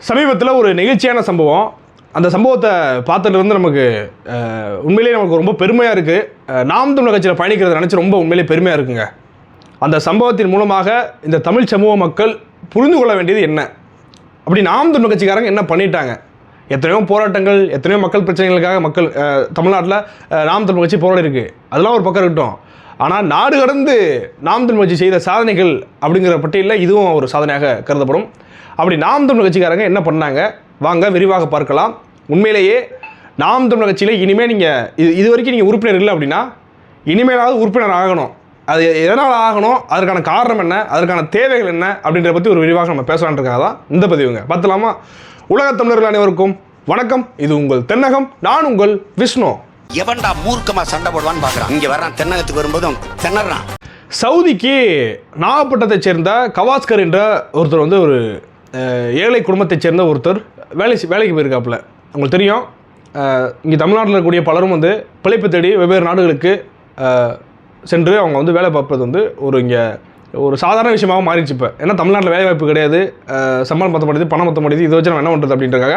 சமீபத்தில் ஒரு நெகிழ்ச்சியான சம்பவம். அந்த சம்பவத்தை பார்த்ததுலேருந்து நமக்கு உண்மையிலேயே நமக்கு ரொம்ப பெருமையாக இருக்குது. நாம் தமிழர் கட்சியில் பயணிக்கிறத நினச்சி ரொம்ப உண்மையிலே பெருமையாக இருக்குங்க. அந்த சம்பவத்தின் மூலமாக இந்த தமிழ் சமூக மக்கள் புரிந்து கொள்ள வேண்டியது என்ன, அப்படி நாம் தமிழர் கட்சிக்காரங்க என்ன பண்ணிட்டாங்க. எத்தனையோ போராட்டங்கள், எத்தனையோ மக்கள் பிரச்சனைகளுக்காக மக்கள் தமிழ்நாட்டில் நாம் தமிழர் கட்சி போராடி இருக்குது. அதெல்லாம் ஒரு பக்கம் இருக்கட்டும். ஆனால் நாடு கடந்து நாம் தமிழர் கட்சி செய்த சாதனைகள் அப்படிங்கிற பட்டியலில் இதுவும் ஒரு சாதனையாக கருதப்படும். அப்படி நாம் தமிழர் கட்சிக்காரங்க என்ன பண்ணாங்க, வாங்க விரிவாக பார்க்கலாம். உண்மையிலேயே நாம் தமிழர் கட்சியில் இனிமேல் நீங்கள் இது வரைக்கும் நீங்கள் உறுப்பினர் இல்லை அப்படின்னா இனிமேலாவது உறுப்பினர் ஆகணும். அது எதனால் ஆகணும், அதற்கான காரணம் என்ன, அதற்கான தேவைகள் என்ன அப்படின்றத பற்றி ஒரு விரிவாக நம்ம பேசலான்றதுக்காக தான் இந்த பதிவுங்க. பார்த்துலாமா? உலகத் தமிழர்கள் அனைவருக்கும் வணக்கம். இது உங்கள் தென்னகம். நான் உங்கள் விஷ்ணு. எவன்டா மூர்க்கமா சண்டை போடுவான்னு பார்க்குறான். இங்கே வர்றான், தென்னகத்துக்கு வரும்போதும் திணறான். சவுதிக்கு நாகப்பட்டினத்தைச் சேர்ந்த கவாஸ்கர் என்ற ஒருத்தர் வந்து ஒரு ஏழை குடும்பத்தைச் சேர்ந்த ஒருத்தர் வேலைக்கு போயிருக்காப்புல. உங்களுக்கு தெரியும், இங்கே தமிழ்நாட்டில் இருக்கக்கூடிய பலரும் வந்து பிழைப்பு தேடி வெவ்வேறு நாடுகளுக்கு சென்று அவங்க வந்து வேலை பார்ப்பது வந்து இங்கே ஒரு சாதாரண விஷயமாக மாறிடுச்சு. இப்போ ஏன்னா தமிழ்நாட்டில் வேலைவாய்ப்பு கிடையாது, சம்பளம் பற்ற மாட்டேது, பணம் பற்ற மாட்டேது, இதை வச்சு நம்ம என்ன பண்ணுறது அப்படின்றக்காக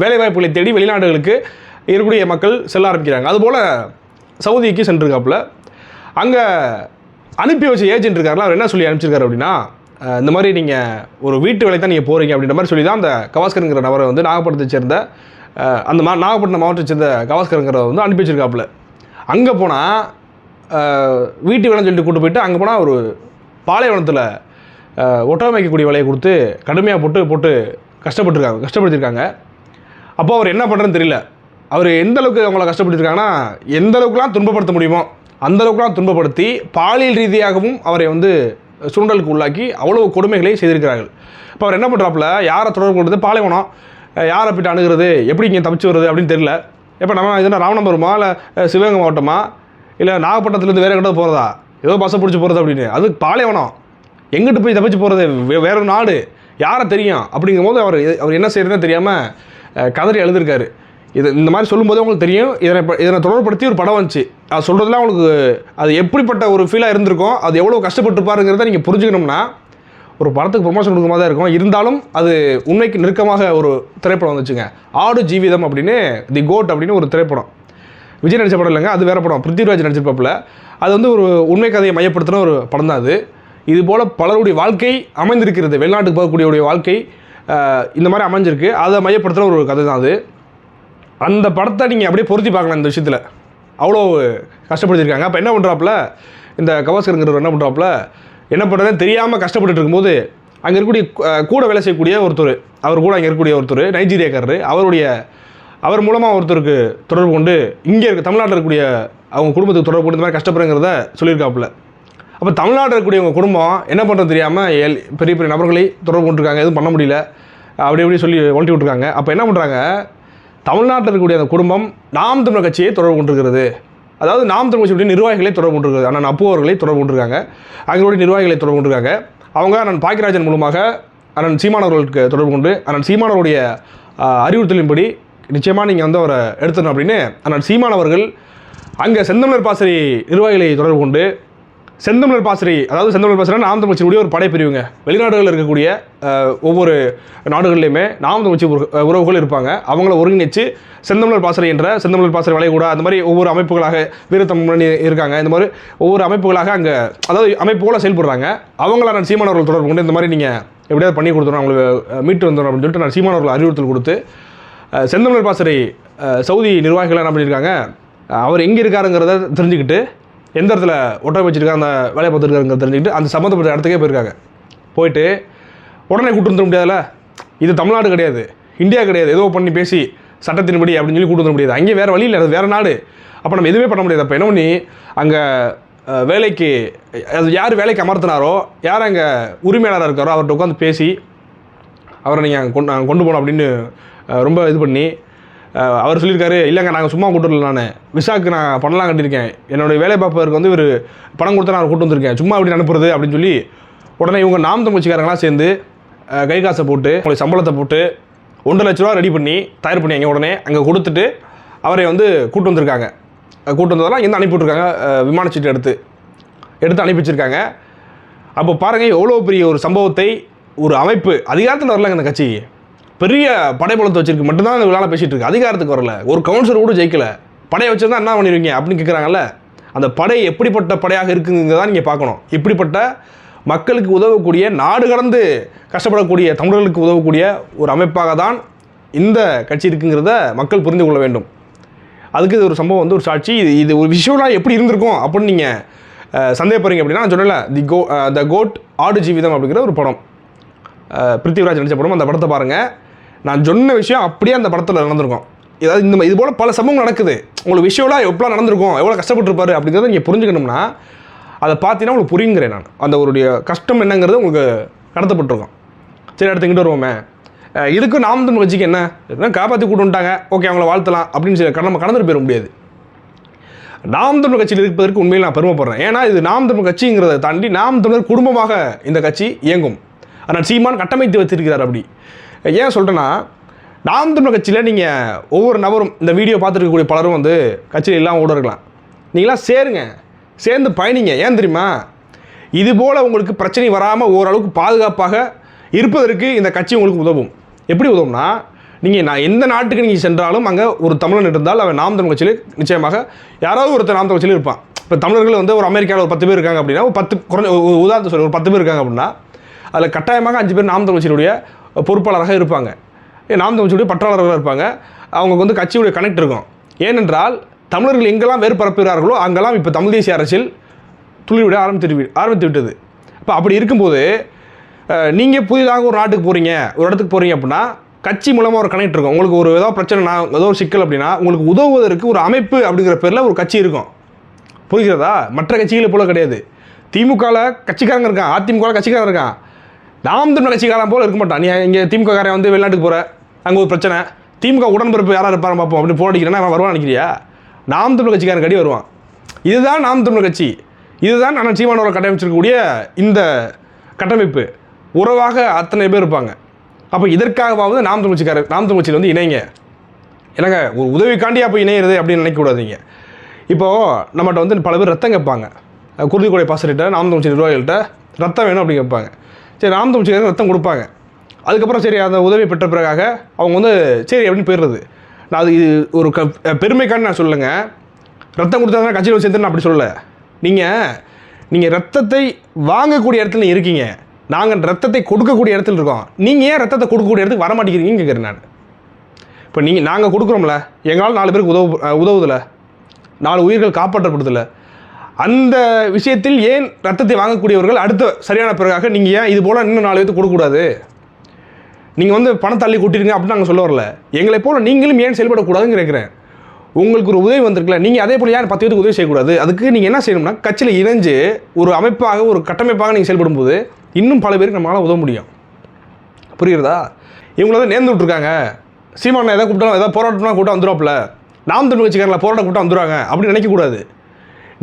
வேலைவாய்ப்புகளை தேடி வெளிநாடுகளுக்கு இருக்கக்கூடிய மக்கள் செல்ல ஆரம்பிக்கிறாங்க. அதுபோல் சவுதிக்கு சென்றிருக்காப்புல. அங்கே அனுப்பி வச்ச ஏஜென்ட் இருக்காருல, அவர் என்ன சொல்லி அனுப்பிச்சிருக்காரு அப்படின்னா, இந்த மாதிரி நீங்கள் ஒரு வீட்டு வேலை தான் நீங்கள் போகிறீங்க அப்படின்ற மாதிரி சொல்லி தான் அந்த கவாஸ்கருங்கிற நபரை வந்து நாகப்பட்டினத்தை சேர்ந்த நாகப்பட்டினம் மாவட்டத்தை சேர்ந்த கவாஸ்கருங்கிற வந்து அனுப்பி வச்சிருக்காப்புல. அங்கே போனால் வீட்டு வேலைன்னு சொல்லிட்டு கூட்டு போயிட்டு அங்கே போனால் ஒரு பாலைவனத்தில் ஒட்டகம் வைக்கக்கூடிய வேலையை கொடுத்து கடுமையாக போட்டு கஷ்டப்படுத்திருக்காங்க. அப்போ அவர் என்ன பண்ணுறதுன்னு தெரியல. அவர் எந்த அளவுக்கு அவங்கள கஷ்டப்படுத்திருக்காங்கன்னா, எந்த அளவுக்குலாம் துன்பப்படுத்த முடியுமோ அந்த அளவுக்குலாம் துன்பப்படுத்தி பாலியல் ரீதியாகவும் அவரை வந்து சுரண்டலுக்கு உள்ளாக்கி அவ்வளோ கொடுமைகளை செய்திருக்கிறார்கள். இப்போ அவர் என்ன பண்ணுறாப்புல, யாரை தொடர்பு கொள்வது, பாலைவனம் யாரை போய்ட்டு அணுகிறது, எப்படி இங்கே தப்பிச்சு வருது அப்படின்னு தெரியல. இப்போ நம்ம இதுனா ராமநாதபுரமா இல்லை சிவகங்கை மாவட்டமா இல்லை நாகப்பட்டினத்துலேருந்து வேறு எங்கிட்ட போகிறதா, ஏதோ பஸ்ஸை பிடிச்சி போகிறது அப்படின்னு, அது பாலைவனம், எங்கிட்டு போய் தப்பிச்சு போகிறது, வேற நாடு, யாரை தெரியும் அப்படிங்கும்போது அவர் என்ன செய்யறதுன்னு தெரியாமல் கதறி எழுதியிருக்காரு. இந்த மாதிரி சொல்லும்போது உங்களுக்கு தெரியும், இதனை தொடர்படுத்தி ஒரு படம் வந்துச்சு. அது சொல்கிறதுலாம் உங்களுக்கு அது எப்படிப்பட்ட ஒரு ஃபீலாக இருந்திருக்கும், அது எவ்வளோ கஷ்டப்பட்டுருப்பாருங்கிறத நீங்கள் புரிஞ்சுக்கணும்னா ஒரு படத்துக்கு ப்ரொமோஷன் கொடுக்க மாதிரி தான் இருக்கும். இருந்தாலும் அது உண்மைக்கு நெருக்கமாக ஒரு திரைப்படம் வந்துச்சுங்க. ஆடு ஜீவிதம் அப்படின்னு, தி கோட் அப்படின்னு ஒரு திரைப்படம். விஜய் நடித்த படம் இல்லைங்க, அது வேறு படம். பிருத்திவிராஜ் நடிச்சிருப்பாப்புல. அது வந்து ஒரு உண்மை கதையை மையப்படுத்தின ஒரு படம் தான் அது. இது போல் பலருடைய வாழ்க்கை அமைந்திருக்கிறது. வெளிநாட்டுக்கு போகக்கூடிய வாழ்க்கை இந்த மாதிரி அமைஞ்சிருக்கு. அதை மையப்படுத்துகிற ஒரு கதை தான் அது. அந்த படத்தை நீங்கள் அப்படியே பொருத்தி பார்க்கலாம். இந்த விஷயத்தில் அவ்வளோ கஷ்டப்படுத்திருக்காங்க. அப்போ என்ன பண்ணுறாப்புல, இந்த கவாஸ்கருங்கிறவர் என்ன பண்ணுறாப்புல, என்ன பண்ணுறதுன்னு தெரியாமல் கஷ்டப்பட்டு இருக்கும்போது அங்கே இருக்கக்கூடிய கூட வேலை செய்யக்கூடிய ஒருத்தர், அவர் கூட அங்கே இருக்கக்கூடிய ஒருத்தர் நைஜீரியாக்காரர், அவர் மூலமாக ஒருத்தருக்கு தொடர்பு கொண்டு இங்கே தமிழ்நாட்டில் இருக்கக்கூடிய அவங்க குடும்பத்துக்கு தொடர்பு கொண்டு இந்த மாதிரி கஷ்டப்படுறங்கிறத சொல்லியிருக்காப்புல. அப்போ தமிழ்நாட்டில் இருக்கக்கூடிய உங்கள் குடும்பம் என்ன பண்ணுறது தெரியாமல் பெரிய பெரிய நபர்களை தொடர்பு கொண்டிருக்காங்க, எதுவும் பண்ண முடியல, அப்படி சொல்லி ஒழட்டி விட்ருக்காங்க. அப்போ என்ன பண்ணுறாங்க, தமிழ்நாட்டில் இருக்கக்கூடிய அந்த குடும்பம் நாம் தமிழர் கட்சியை தொடர்பு கொண்டிருக்கிறது. அதாவது நாம் தமிழர் கட்சியுடைய நிர்வாகிகளை தொடர்பு கொண்டிருக்கிறது. அண்ணன் அப்பு அவர்களை தொடர்பு கொண்டிருக்காங்க, அவங்களுடைய நிர்வாகிகளை தொடர்பு கொண்டிருக்காங்க. அவங்க அண்ணன் பாக்கியராஜன் மூலமாக அண்ணன் சீமானவர்களுக்கு தொடர்பு கொண்டு அண்ணன் சீமானவருடைய அறிவுறுத்தலின்படி நிச்சயமாக நீங்கள் வந்து அவரை எடுத்துடணும் அப்படின்னு அண்ணன் சீமானவர்கள் அங்கே செந்தமிழர் பாசறை நிர்வாகிகளை தொடர்பு கொண்டு செந்தமிழர் பாசறை நாம் தமிழ் கட்சியுடைய ஒரு படைப்பிரிவுங்க. வெளிநாடுகளில் இருக்கக்கூடிய ஒவ்வொரு நாடுகள்லையுமே நாம் தமிழ் கட்சி உறவுகள் இருப்பாங்க. அவங்கள ஒருங்கிணைச்சு செந்தமிழர் பாசறை என்ற செந்தமிழர் பாசறை வளைகுடா அந்த மாதிரி ஒவ்வொரு அமைப்புகளாக வீரத்தமிழ் இருக்காங்க. இந்த மாதிரி ஒவ்வொரு அமைப்புகளாக அங்கே அதாவது அமைப்புகளாக செயல்படுறாங்க. அவங்கள நான் சீமானவர்கள் தொடர்பு கொண்டு இந்த மாதிரி நீங்கள் எப்படியாவது பண்ணி கொடுத்துரும், அவங்களுக்கு மீட்டு வந்துடும் அப்படின்னு சொல்லிட்டு நான் சீமானவர்கள் அறிவுறுத்தல் கொடுத்து செந்தமிழர் பாசறை சவுதி நிர்வாகிகள் என்ன பண்ணியிருக்காங்க, அவர் எங்கே இருக்காருங்கிறத தெரிஞ்சுக்கிட்டு எந்த இடத்துல ஒட்டை வச்சுருக்காங்க, அந்த வேலையை பார்த்துருக்காருங்கிறத தெரிஞ்சுக்கிட்டு அந்த சம்மந்தப்பட்ட இடத்துக்கே போயிருக்காங்க. போயிட்டு உடனே கூட்டு வந்துட முடியாதுல்ல, இது தமிழ்நாடு கிடையாது, இந்தியா கிடையாது, ஏதோ பண்ணி பேசி சட்டத்தின்படி அப்படின்னு சொல்லி கூட்டு வந்துட முடியாது. அங்கேயே வேறு வழி இல்லை, அது வேறு நாடு. அப்போ நம்ம எதுவுமே பண்ண முடியாது. அப்போ என்ன பண்ணி அங்கே வேலைக்கு அது யார் வேலைக்கு அமர்த்தினாரோ, யார் அங்கே உரிமையாளராக இருக்காரோ அவர்கிட்ட உட்காந்து பேசி அவரை நீங்கள் கொண்டு போகணும் அப்படின்னு ரொம்ப இது பண்ணி அவர் சொல்லியிருக்காரு, இல்லைங்க நாங்கள் சும்மா கூட்டு வரல, நான் விசாக்கு நான் பணம்லாம் கட்டியிருக்கேன், என்னுடைய வேலை பார்ப்பதற்கு வந்து ஒரு பணம் கொடுத்து நான் கூட்டு வந்திருக்கேன், சும்மா அப்படி அனுப்புறது அப்படின்னு சொல்லி உடனே இவங்க நாம் தமிழ் கட்சிக்காரங்களாம் சேர்ந்து கை காசை போட்டு உங்களுக்கு சம்பளத்தை போட்டு 1.5 லட்ச ரூபா ரெடி பண்ணி தயார் பண்ணி உடனே அங்கே கொடுத்துட்டு அவரை வந்து கூட்டு வந்திருக்காங்க. கூட்டு வந்ததெல்லாம் இங்கே அனுப்பிவிட்ருக்காங்க, விமான சீட்டு எடுத்து அனுப்பி வச்சுருக்காங்க. அப்போ பாருங்கள், எவ்வளோ பெரிய ஒரு சம்பவத்தை ஒரு அமைப்பு அதிகாரத்தில் வரலங்க அந்த கட்சி. பெரிய படைபலத்தை வச்சிருக்கு மட்டும்தான் அந்த விழாவில் பேசிகிட்டு இருக்கு. அதிகாரத்துக்கு வரல, ஒரு கவுன்சிலர் கூட ஜெயிக்கல. படையை வச்சிருந்தா என்ன பண்ணிடுவீங்க அப்படின்னு கேட்குறாங்கல்ல. அந்த படை எப்படிப்பட்ட படையாக இருக்குங்கிறதான் நீங்கள் பார்க்கணும். இப்படிப்பட்ட மக்களுக்கு உதவக்கூடிய, நாடு கடந்து கஷ்டப்படக்கூடிய தமிழர்களுக்கு உதவக்கூடிய ஒரு அமைப்பாக தான் இந்த கட்சி இருக்குங்கிறத மக்கள் புரிந்து கொள்ள வேண்டும். அதுக்கு இது ஒரு சம்பவம் வந்து ஒரு சாட்சி. இது ஒரு விஷுவலாக எப்படி இருந்திருக்கும் அப்படின்னு நீங்கள் சந்தேகப்படுறீங்க அப்படின்னா, நான் சொன்னல த கோட் ஆடு ஜீவிதம் அப்படிங்கிற ஒரு படம், பிருத்திவிராஜ் நடித்த படம். அந்த படத்தை பாருங்கள். நான் சொன்ன விஷயம் அப்படியே அந்த படத்தில் நடந்திருக்கும். ஏதாவது இது போல் பல சம்பவங்கள் நடக்குது. உங்களுக்கு விஷுவலாக எப்படிலாம் நடந்திருக்கும், எவ்வளோ கஷ்டப்பட்டுருப்பாரு அப்படிங்கிறத நீங்கள் புரிஞ்சுக்கணும்னா அதை பார்த்தீங்கன்னா உங்களுக்கு புரியுங்கிறேன். நான் அந்த ஒரு கஷ்டம் என்னங்கிறது உங்களுக்கு கடத்தப்பட்டிருக்கோம். சரி, அடுத்து இங்கிட்டு வருவோமே. இதுக்கு நாம் தமிழ் கட்சிக்கு என்ன காப்பாற்றி கூட்டு வந்துட்டாங்க, ஓகே அவங்கள வாழ்த்தலாம் அப்படின்னு சொல்லி நம்ம கடந்துட்டு போயிட முடியாது. நாம் தமிழ் கட்சியில் இருப்பதற்கு உண்மையில் நான் பெருமைப்படுறேன். ஏன்னா இது நாம் தமிழ் கட்சிங்கிறத தாண்டி நாம் தமிழர் குடும்பமாக இந்த கட்சி இயங்கும். ஆனால் சீமான் கட்டமைத்து வச்சிருக்கிறார். அப்படி ஏன் சொல்கிறேன்னா, நாம் தமிழ் கட்சியில் நீங்கள் ஒவ்வொரு நபரும், இந்த வீடியோ பார்த்துருக்கக்கூடிய பலரும் வந்து கட்சியில் எல்லாம் ஓட இருக்கலாம். நீங்களாம் சேருங்க, சேர்ந்து பயணிங்க. ஏன் தெரியுமா, இதுபோல் உங்களுக்கு பிரச்சனை வராமல் ஓரளவுக்கு பாதுகாப்பாக இருப்பதற்கு இந்த கட்சி உங்களுக்கு உதவும். எப்படி உதவும்னா, நான் எந்த நாட்டுக்கு நீங்கள் சென்றாலும் அங்கே ஒரு தமிழன் இருந்தால் அவன் நாம் தமிழ் கட்சியில் நிச்சயமாக யாராவது ஒருத்தர் நாம் தமிழ் கட்சியில் இருப்பான். இப்போ தமிழர்கள் வந்து ஒரு அமெரிக்காவில் ஒரு 10 பேர் இருக்காங்க அப்படின்னா, ஒரு 10 குறைஞ்ச உதாரணத்தை சொல்லி ஒரு 10 பேர் இருக்காங்க அப்படின்னா, அதில் கட்டாயமாக 5 பேர் நாம் தமிழ் கட்சியினுடைய பொறுப்பாளராக இருப்பாங்க, நாம் தமிழ் கட்சியுடைய பற்றாளர்களாக இருப்பாங்க. அவங்களுக்கு வந்து கட்சியுடைய கனெக்ட் இருக்கும். ஏனென்றால் தமிழர்கள் எங்கெல்லாம் வேறு பரப்புகிறார்களோ அங்கெல்லாம் இப்போ தமிழ் தேசிய அரசியல் துளிவிட ஆரம்பித்து விட்டது. இப்போ அப்படி இருக்கும்போது நீங்கள் புதிதாக ஒரு நாட்டுக்கு போகிறீங்க, ஒரு இடத்துக்கு போகிறீங்க அப்படின்னா கட்சி மூலமாக ஒரு கனெக்ட் இருக்கும். உங்களுக்கு ஒரு ஏதோ பிரச்சனை, ஏதோ ஒரு சிக்கல் அப்படின்னா உங்களுக்கு உதவுவதற்கு ஒரு அமைப்பு அப்படிங்கிற பேரில் ஒரு கட்சி இருக்கும். புரிகிறதா? மற்ற கட்சிகளை போல கிடையாது. திமுகவில் கட்சிக்காரங்க இருக்கான், அதிமுகவில் கட்சிக்காரன் இருக்கான், நாம் தமிழ் கட்சிக்காரன் போல் இருக்க மாட்டான். நீ இங்கே திமுக காரன் வந்து வெளிநாட்டுக்கு போகிற, அங்கே ஒரு பிரச்சனை, திமுக உடன்பிறப்பு யாராக இருப்பாரு பார்ப்போம் அப்படின்னு போராடிக்கிறேன்னா அவன் வருவான் நினைக்கிறியா? நாம் தமிழ் கட்சிக்காரன் கடி வருவான். இதுதான் நாம் தமிழ் கட்சி. இதுதான் நான் சீமானவர்கள் கட்டமைச்சிருக்கக்கூடிய இந்த கட்டமைப்பு. உறவாக அத்தனை பேர் இருப்பாங்க. அப்போ இதற்காகவாவது நாம் தமிழ் கட்சியில் வந்து இணைங்க. என்னங்க ஒரு உதவிக்காண்டியாக போய் இணையிறது அப்படின்னு நினைக்கக்கூடாதீங்க. இப்போது நம்மகிட்ட வந்து பல பேர் ரத்தம் கேட்பாங்க. குருதிக்கொடை பாசரிட்ட நாம் தமிழ் நிர்வாகிகள்கிட்ட ரத்தம் வேணும் அப்படின்னு கேட்பாங்க. சரி, நாம் தமிழ் ரத்தம் கொடுப்பாங்க. அதுக்கப்புறம் சரி, அந்த உதவி பெற்ற பிறகாக அவங்க வந்து சரி அப்படின்னு போயிடுறது. நான் அது இது ஒரு பெருமைக்கான்னு நான் சொல்லுங்க. ரத்தம் கொடுத்தா தான் கட்சியில் சேர்ந்து நான் அப்படி சொல்லலை. நீங்கள் ரத்தத்தை வாங்கக்கூடிய இடத்துல இருக்கீங்க, நாங்கள் ரத்தத்தை கொடுக்கக்கூடிய இடத்துல இருக்கோம். நீங்கள் ஏன் ரத்தத்தை கொடுக்கக்கூடிய இடத்துக்கு வர மாட்டேங்கிறீங்கன்னு கேட்குறேன் நான். இப்போ நாங்கள் கொடுக்குறோம்ல, எங்களால் 4 பேருக்கு உதவுதில்லை, 4 உயிர்கள் காப்பாற்றப்படுதில்லை. அந்த விஷயத்தில் ஏன் ரத்தத்தை வாங்கக்கூடியவர்கள் அடுத்த சரியான பிறகாக நீங்கள் ஏன் இது போல் இன்னும் 4 பேருக்கு கொடுக்கக்கூடாது? நீங்கள் வந்து பணத்தை தள்ளி கூட்டிருங்க அப்படின்னு நாங்கள் சொல்ல வரல. எங்களை போல் நீங்களும் ஏன் செயல்படக்கூடாதுன்னு கேட்குறேன். உங்களுக்கு ஒரு உதவி வந்திருக்குல்ல, நீங்கள் அதே போல் ஏன் 10 பேருக்கு உதவி செய்யக்கூடாது? அதுக்கு நீங்கள் என்ன செய்யணும்னா, கட்சியில் இணைஞ்சு ஒரு அமைப்பாக, ஒரு கட்டமைப்பாக நீங்கள் செயல்படும் போது இன்னும் பல பேருக்கு நம்மளால் உதவ முடியும். புரியுறதா? இவங்கள தான் நேர்ந்து விட்ருக்காங்க. சீமானை எதாவது கூப்பிட்டாலும் எதாவது போராட்டம்னா கூட்டம் வந்துடுவாப்புல, நாம் தமிழ் கட்சிக்காரில் போராட்ட கூட்டம் வந்துடுவாங்க அப்படின்னு நினைக்கக்கூடாது.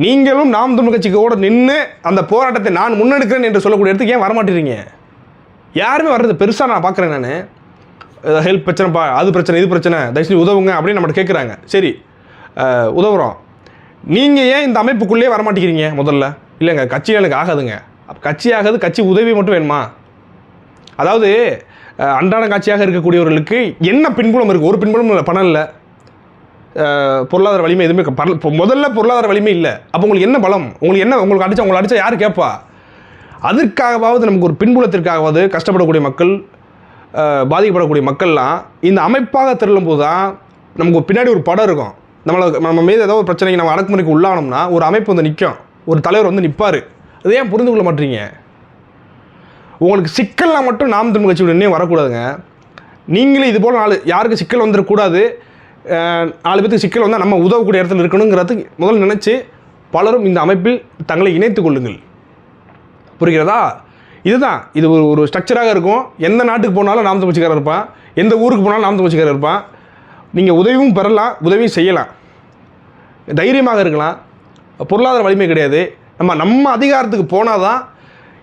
நீங்களும் நாம் தமிழ் கட்சிக்கோடு நின்று அந்த போராட்டத்தை நான் முன்னெடுக்கிறேன் என்று சொல்லக்கூடிய இடத்துக்கு ஏன் வரமாட்டேறீங்க? யாருமே வர்றது பெருசாக நான் பார்க்குறேன். நான் ஹெல்ப் பிரச்சனைப்பா, அது பிரச்சனை, இது பிரச்சனை, தயவுசெய்து உதவுங்க அப்படின்னு நம்மகிட்ட கேட்குறாங்க. சரி, உதவுறோம். நீங்கள் ஏன் இந்த அமைப்புக்குள்ளேயே வரமாட்டேங்கிறீங்க? முதல்ல இல்லைங்க, கட்சியில் எனக்கு ஆகாதுங்க. கட்சி ஆகாது, கட்சி உதவி மட்டும் வேணுமா? அதாவது அன்றாட கட்சியாக இருக்கக்கூடியவர்களுக்கு என்ன பின்புலம் இருக்குது? ஒரு பின்புலம் இல்லை, பணம் இல்லை, பொருளாதார வலிமை எதுவுமே. முதல்ல பொருளாதார வலிமை இல்லை. அப்போ உங்களுக்கு என்ன பலம்? உங்களுக்கு அடித்தா யார் கேட்பா? அதற்காகவாவது நமக்கு ஒரு பின்புலத்திற்காகவாவது கஷ்டப்படக்கூடிய மக்கள், பாதிக்கப்படக்கூடிய மக்கள்லாம் இந்த அமைப்பாக திரளும் போது தான் நமக்கு பின்னாடி ஒரு படம் இருக்கும். நம்ம மீது ஏதோ ஒரு பிரச்சனைக்கு நம்ம அடக்குமுறைக்கு உள்ளானோம்னா ஒரு அமைப்பு வந்து நிற்கும், ஒரு தலைவர் வந்து நிற்பார். அதை ஏன் புரிந்து கொள்ள மாட்டீங்க? உங்களுக்கு சிக்கல்லாம் மட்டும் நாம் தமிழ் கட்சியுடனே வரக்கூடாதுங்க. நீங்களே இது போல் யாருக்கு சிக்கல் வந்துடக்கூடாது, 4 பேருக்கு சிக்கல் வந்தால் நம்ம உதவக்கூடிய இடத்துல இருக்கணுங்கிறது முதல்ல நினச்சி பலரும் இந்த அமைப்பில் தங்களை இணைத்துக் கொள்ளுங்கள். புரிகிறதா? இதுதான், இது ஒரு ஸ்ட்ரக்சராக இருக்கும். எந்த நாட்டுக்கு போனாலும் நாம் தமிழ் கட்சிக்காரர் இருப்பான், எந்த ஊருக்கு போனாலும் நாம் தமிழ் கட்சிக்காரர் இருப்பான். நீங்கள் உதவியும் பெறலாம், உதவியும் செய்யலாம், தைரியமாக இருக்கலாம். பொருளாதார வலிமை கிடையாது. நம்ம அதிகாரத்துக்கு போனால் தான்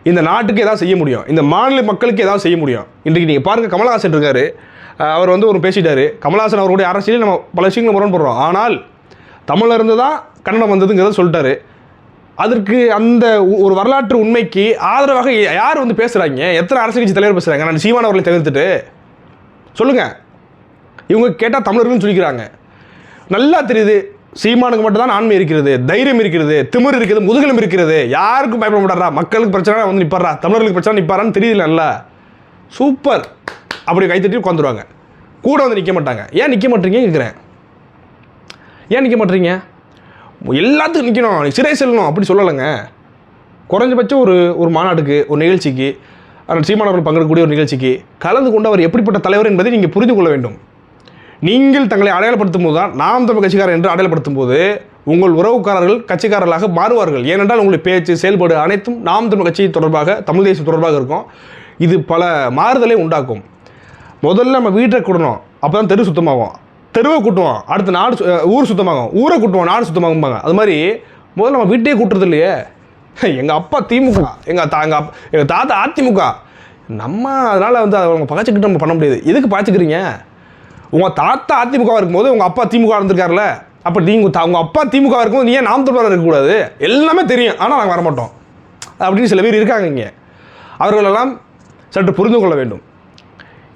இந்த நாட்டுக்கு எதாவது செய்ய முடியும், இந்த மாநில மக்களுக்கு எதாவது செய்ய முடியும். இன்றைக்கு நீங்கள் பாருங்கள், கமலஹாசன் இருக்கார். அவர் வந்து ஒரு பேசிட்டார். கமலஹாசன் அவருடைய அரசியலில் நம்ம பல விஷயங்களை முரண்படுறோம். ஆனால் தமிழில் இருந்து தான் கன்னடம் வந்ததுங்கிறத சொல்லிட்டாரு. அதற்கு அந்த ஒரு வரலாற்று உண்மைக்கு ஆதரவாக யார் வந்து பேசுகிறாங்க? எத்தனை அரசியல் கட்சி தலைவர் பேசுகிறாங்க? நான் சீமான் அவர்களை தவிர்த்துட்டு சொல்லுங்கள். இவங்க கேட்டால் தமிழர்கள்னு சொல்லிக்கிறாங்க. நல்லா தெரியுது, சீமானுக்கு மட்டும் தான் ஆண்மை இருக்கிறது, தைரியம் இருக்கிறது, திமிர் இருக்குது, முதுகெலும் இருக்கிறது. யாருக்கும் பயப்பட மாட்டாரா? மக்களுக்கு பிரச்சனை வந்து நிற்பாரா, தமிழர்களுக்கு பிரச்சனை நிற்பாரான்னு தெரியல. நல்லா சூப்பர் அப்படி கைத்தட்டி உட்காந்துருவாங்க. கூட வந்து நிற்க மாட்டாங்க. ஏன் நிற்க மாட்டீங்க கேட்குறேன். ஏன் நிற்க மாட்டீங்க? எல்லாத்துக்கும் நிற்கணும், சிறை செல்லணும் அப்படி சொல்லலைங்க. குறைஞ்சபட்சம் ஒரு மாநாட்டுக்கு, ஒரு நிகழ்ச்சிக்கு, சீமானவர்கள் பங்கெடுக்கக்கூடிய ஒரு நிகழ்ச்சிக்கு கலந்து கொண்டு அவர் எப்படிப்பட்ட தலைவர் என்பதை நீங்கள் புரிந்து கொள்ள வேண்டும். நீங்கள் தங்களை அடையாளப்படுத்தும் போது தான் நாம் தமிழ் கட்சிக்காரர் என்று அடையாளப்படுத்தும் போது உங்கள் உறவுக்காரர்கள் கட்சிக்காரர்களாக மாறுவார்கள். ஏனென்றால் உங்களுடைய பேச்சு, செயல்பாடு அனைத்தும் நாம் தமிழ் கட்சி தொடர்பாக, தமிழ் தேசம் தொடர்பாக இருக்கும். இது பல மாறுதலை உண்டாக்கும். முதல்ல நம்ம வீட்டை கூட்டணும், அப்போ தான் தெரு சுத்தமாகும். தெருவை கூட்டுவோம், அடுத்து நாடு, ஊர் சுத்தமாகும். ஊரை கூட்டுவோம், நாடு சுத்தமாகும்பாங்க. அது மாதிரி முதல்ல நம்ம வீட்டையே கூட்டுறது இல்லையே. எங்கள் அப்பா திமுக, எங்கள் தாத்தா அதிமுக, நம்ம அதனால் வந்து அவங்க பகச்சிக்கிட்டு நம்ம பண்ண முடியாது. எதுக்கு பகச்சிக்கிறீங்க? உங்கள் தாத்தா அதிமுகவாக இருக்கும்போது உங்கள் அப்பா திமுக இருந்திருக்காருல்ல, அப்போ நீங்கள் உங்கள் அப்பா திமுக இருக்கும்போது நீ ஏன் நாம் தமிழர் இருக்கக்கூடாது? எல்லாமே தெரியும், ஆனால் நாங்கள் வரமாட்டோம் அப்படின்னு சில பேர் இருக்காங்க இங்கே. அவர்களெல்லாம் சற்று புரிந்து கொள்ள வேண்டும்.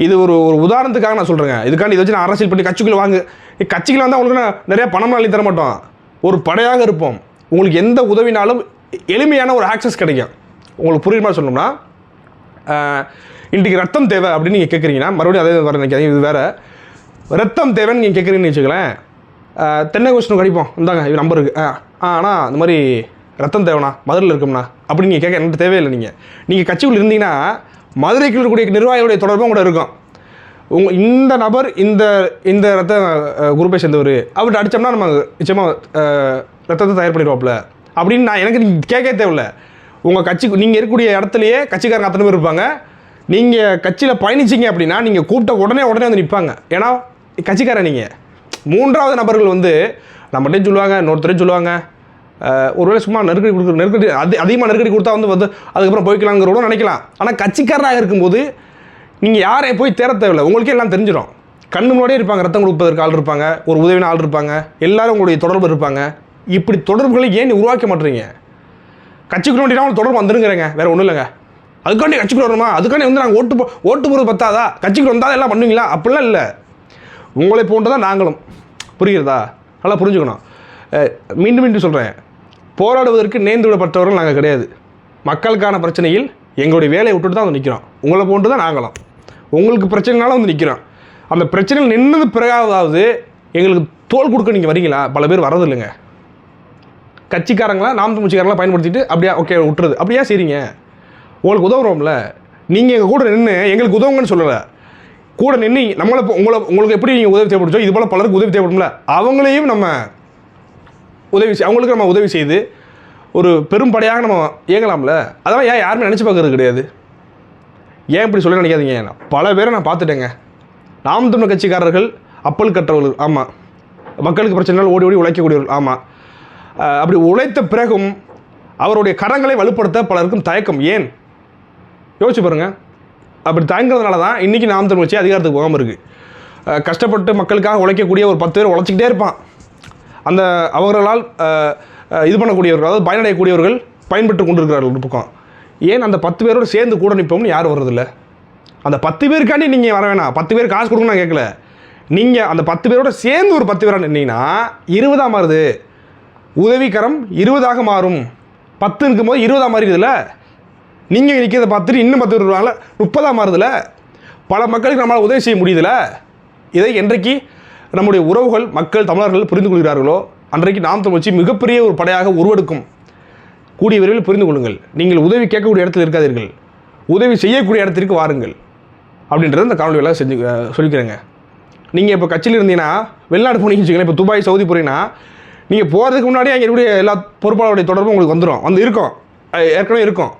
இது ஒரு உதாரணத்துக்காக நான் சொல்கிறேங்க. இதுக்காண்டி இதை வச்சு நான் அரசியல் பண்ணி கட்சிக்குள்ளே வாங்க, கட்சிக்குள்ள வந்தால் உங்களுக்கு நான் நிறையா பணம் அள்ளி தர மாட்டோம். ஒரு படையாக இருப்போம். உங்களுக்கு எந்த உதவினாலும் எளிமையான ஒரு ஆக்சஸ் கிடைக்கும். உங்களுக்கு புரியுற மாதிரி சொல்லணும்னா, இன்றைக்கு ரத்தம் தேவை அப்படின்னு நீங்கள் கேட்குறீங்கன்னா, மறுபடியும் அதே வர நினைக்காதீங்க, இது வேறு. ரத்தம் தேவைன்னு நீங்கள் கேட்குறீங்கன்னு வச்சுக்கலேன், தென்னை கோஷ்ணு கடிப்போம், இந்தாங்க இது நம்பர் இருக்குது, ஆனால் இந்த மாதிரி ரத்தம் தேவைண்ணா, மதுரையில் இருக்கோம்ண்ணா அப்படின்னு நீங்கள் கேட்க எனக்கு தேவையில்லை. நீங்கள் கட்சிக்குள்ள இருந்தீங்கன்னா மதுரைக்குள்ள இருக்கக்கூடிய நிர்வாகிகளுடைய தொடர்பும் கூட இருக்கும். இந்த நபர் இந்த ரத்த குரூப்பை சேர்ந்தவர் அப்படி அடித்தோம்னா நம்ம நிச்சயமாக ரத்தத்தை தயார் பண்ணிடுவாப்புல அப்படின்னு எனக்கு நீங்கள் கேட்க தேவையில்லை. உங்கள் கட்சி நீங்கள் இருக்கக்கூடிய இடத்துலையே கட்சிக்காரங்க அத்தனை பேர் இருப்பாங்க. நீங்கள் கட்சியில் பயணிச்சிங்க அப்படின்னா நீங்கள் கூப்பிட்ட உடனே வந்து நிற்பாங்க. ஏன்னா கட்சிக்காரன் நீங்கள். மூன்றாவது நபர்கள் வந்து நம்மகிட்டையும் சொல்லுவாங்க, இன்னொருத்தரையும் சொல்லுவாங்க. ஒருவேளை சும்மா நெருக்கடி அதிகமாக நெருக்கடி கொடுத்தா வந்து அதுக்கப்புறம் போய்க்கலாங்கிறோட நினைக்கலாம். ஆனால் கட்சிக்காரராக இருக்கும்போது நீங்கள் யாரையும் போய் தேட தேவையில்லை, உங்களுக்கே எல்லாம் தெரிஞ்சிடும். கண்ணு முன்னாடியே இருப்பாங்க, ரத்தம் கொடுப்பதற்கு ஆள் இருப்பாங்க, ஒரு உதவின ஆள் இருப்பாங்க, எல்லாரும் உங்களுடைய தொடர்பு இருப்பாங்க. இப்படி தொடர்புகளை ஏன் உருவாக்க மாட்டீங்க? கட்சிக்குள்ள வேண்டினா தொடர்பு வந்துருங்கிறேங்க, வேறு ஒன்றும் இல்லைங்க. அதுக்காண்டி கட்சிக்குள்ள வரணுமா, அதுக்காண்டி வந்து நாங்கள் ஓட்டு போகிறது பத்தாதா, கட்சிக்குள்ள வந்தால் எல்லாம் பண்ணுவீங்களா? அப்படிலாம் இல்லை. உங்களை போன்று தான் நாங்களும். புரிகிறதா? நல்லா புரிஞ்சுக்கணும். மீண்டும் சொல்கிறேன், போராடுவதற்கு நேர்ந்து விடப்பட்டவர்கள் நாங்கள் கிடையாது. மக்களுக்கான பிரச்சனையில் எங்களுடைய வேலையை விட்டுட்டு தான் வந்து நிற்கிறோம். உங்களை போன்று தான் நாங்களும். உங்களுக்கு பிரச்சனைனால வந்து நிற்கிறோம். அந்த பிரச்சனையில் நின்னது பிறகாவது எங்களுக்கு தோல் கொடுக்க நீங்கள் வரீங்களா? பல பேர் வரதில்லைங்க. கட்சிக்காரங்களா, நாம் தமிழ் கட்சிக்காரங்களாம் பயன்படுத்திட்டு அப்படியே ஓகே விட்டுறது. அப்படியா சரிங்க, உங்களுக்கு உதவுறோம்ல, நீங்கள் எங்கள் கூட நின்று எங்களுக்கு உதவுங்கன்னு சொல்லலை. கூட நின்று உங்களுக்கு எப்படி நீங்கள் உதவி தேவைப்படுச்சோ இது போல் பலருக்கு உதவி தேவைப்படும்ல, அவங்களையும் நம்ம அவங்களுக்கு நம்ம உதவி செய்து ஒரு பெரும்படையாக நம்ம இயங்கலாம்ல. அதெல்லாம் ஏன் யாருமே நினச்சி பார்க்கறது கிடையாது. ஏன் இப்படி சொல்ல நினைக்காதீங்க. பல பேரை நான் பார்த்துட்டேங்க. நாம் தமிழ் கட்சிக்காரர்கள் அப்பல் கற்றவர்கள், ஆமாம். மக்களுக்கு பிரச்சனைகள் ஓடி உழைக்கக்கூடியவர்கள், ஆமாம். அப்படி உழைத்த பிறகும் அவருடைய கரங்களை வலுப்படுத்த பலருக்கும் தயக்கம். ஏன் யோசிச்சு பாருங்கள். அப்படி தயங்கிறதுனால தான் இன்றைக்கி நாம் தமிழ் கட்சி அதிகாரத்துக்கு போகாமல் இருக்குது. கஷ்டப்பட்டு மக்களுக்காக உழைக்கக்கூடிய ஒரு 10 பேர் உழைச்சிக்கிட்டே இருப்பான். அந்த அவர்களால் இது பண்ணக்கூடியவர்கள், அதாவது பயனடையக்கூடியவர்கள் பயன்பெற்று கொண்டிருக்கிறார்கள் ஒரு பக்கம். ஏன் அந்த 10 பேரோடு சேர்ந்து கூட நிற்போம்னு யாரும் வர்றதில்ல. அந்த 10 பேருக்காண்டி நீங்கள் வர வேணாம், 10 பேர் காசு கொடுங்க நான் கேட்கல. நீங்கள் அந்த 10 பேரோட சேர்ந்து ஒரு 10 பேராக நின்னீங்கன்னா 20 மாறுது. உதவிக்கரம் 20 மாறும். 10 இருக்கும்போது 20 மாறிடுதுல. நீங்கள் நிற்கிறத பார்த்துட்டு இன்னும் 10 பேர் வருவாங்கள, 30 மாறுதுல. பல மக்களுக்கு நம்மளால் உதவி செய்ய முடியுதுல. இதை என்றைக்கு நம்முடைய உறவுகள், மக்கள், தமிழர்கள் புரிந்து கொள்கிறார்களோ அன்றைக்கு நாம் தமிழ் கட்சி மிகப்பெரிய ஒரு படையாக உருவெடுக்கும். கூடிய விரைவில் புரிந்து கொள்ளுங்கள். நீங்கள் உதவி கேட்கக்கூடிய இடத்தில் இருக்காதீர்கள், உதவி செய்யக்கூடிய இடத்திற்கு வாருங்கள் அப்படின்றத இந்த காணொலி எல்லாம் சொல்லிக்கிறேங்க. நீங்கள் இப்போ கட்சியில் இருந்தீங்கன்னா வெளிநாடு போனீங்கன்னு வச்சுக்கோங்களேன், இப்போ துபாய், சவுதி போகிறீங்கன்னா நீங்கள் போகிறதுக்கு முன்னாடியே அங்கே இருக்கக்கூடிய எல்லா பொறுப்பாளருடைய தொடர்பும் உங்களுக்கு வந்து இருக்கும், ஏற்கனவே இருக்கும்.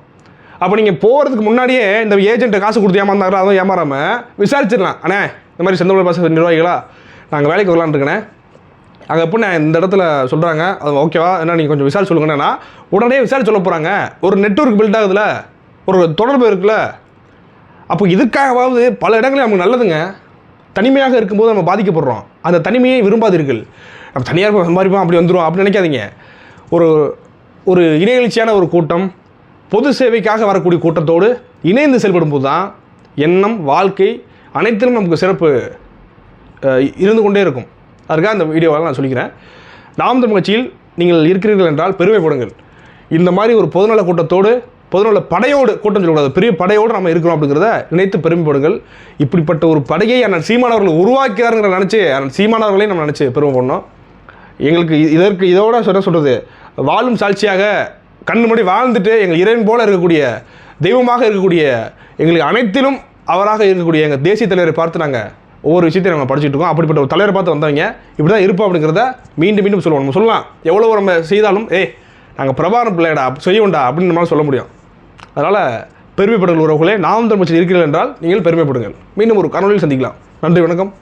அப்போ நீங்கள் போகிறதுக்கு முன்னாடியே இந்த ஏஜென்ட்டை காசு கொடுத்து ஏமாந்தாங்களோ அதுவும் ஏமாறாமல் விசாரிச்சிடலாம். அண்ணே இந்த மாதிரி செந்தமிழ் பாச நிர்வாகிகளா நாங்கள் வேலைக்கு வரலான்னு இருக்கேனே, அங்கே எப்போ நான் இந்த இடத்துல சொல்கிறாங்க அது ஓகேவா, என்ன நீங்கள் கொஞ்சம் விசாரிச்சு சொல்லுங்கன்னா உடனே விசாரிச்சு சொல்ல போகிறாங்க. ஒரு நெட்வொர்க் பில்ட் ஆகுதுல, ஒரு தொடர்பு இருக்குல்ல. அப்போ இதுக்காகவாவது பல இடங்களில் நமக்கு நல்லதுங்க. தனிமையாக இருக்கும்போது நம்ம பாதிக்கப்படுறோம். அந்த தனிமையை விரும்பாதீர்கள். நம்ம தனியாக சம்பாதிப்போம் அப்படி வந்துடும் அப்படின்னு நினைக்காதீங்க. ஒரு இணையெழுச்சியான ஒரு கூட்டம், பொது சேவைக்காக வரக்கூடிய கூட்டத்தோடு இணைந்து செயல்படும் போது தான் எண்ணம், வாழ்க்கை, அனைத்திலும் நமக்கு சிறப்பு இருந்து கொண்டே இருக்கும். அதுக்காக அந்த வீடியோவால் நான் சொல்லிக்கிறேன். நாம் தமிழ் கட்சியில் நீங்கள் இருக்கிறீர்கள் என்றால் பெருமைப்படுங்கள். இந்த மாதிரி ஒரு பொதுநல கூட்டத்தோடு, பொதுநல படையோடு, கூட்டம் சொல்லக்கூடாது, பெரிய படையோடு நம்ம இருக்கிறோம் அப்படிங்கிறத நினைத்து பெருமைப்படுங்கள். இப்படிப்பட்ட ஒரு படையை அண்ணன் சீமானவர்கள் உருவாக்கிறாருங்கிற நினச்சி அண்ணன் சீமானவர்களையும் நம்ம நினச்சி பெருமை பண்ணோம். எங்களுக்கு இதோட சொல்கிறது, வாழும் சாட்சியாக கண்ணு முன்னாடி வாழ்ந்துட்டு எங்கள் இறைவன் போல இருக்கக்கூடிய, தெய்வமாக இருக்கக்கூடிய, எங்களுக்கு அனைத்திலும் அவராக இருக்கக்கூடிய எங்கள் தேசிய தலைவரை பார்த்து நாங்கள் ஒவ்வொரு விஷயத்தையும் நம்ம படிச்சுட்டு இருக்கோம். அப்படிப்பட்ட ஒரு தலைவரை பார்த்து வந்தவங்க இப்படி தான் இருப்போம் அப்படிங்கிறத மீண்டும் மீண்டும் சொல்லுவோம். நம்ம சொல்லலாம், எவ்வளோ நம்ம செய்தாலும் நாங்கள் பிரபாரம் பிள்ளைடா செய்வோண்டா அப்படின்னு நம்மளால் சொல்ல முடியும். அதனால் பெருமைப்படுங்கள் உறவுகளே. நாம் தமிழ் கட்சியில் இருக்கிறீர்கள் என்றால் நீங்கள் பெருமைப்படுங்கள். மீண்டும் ஒரு காணொலியில் சந்திக்கலாம். நன்றி, வணக்கம்.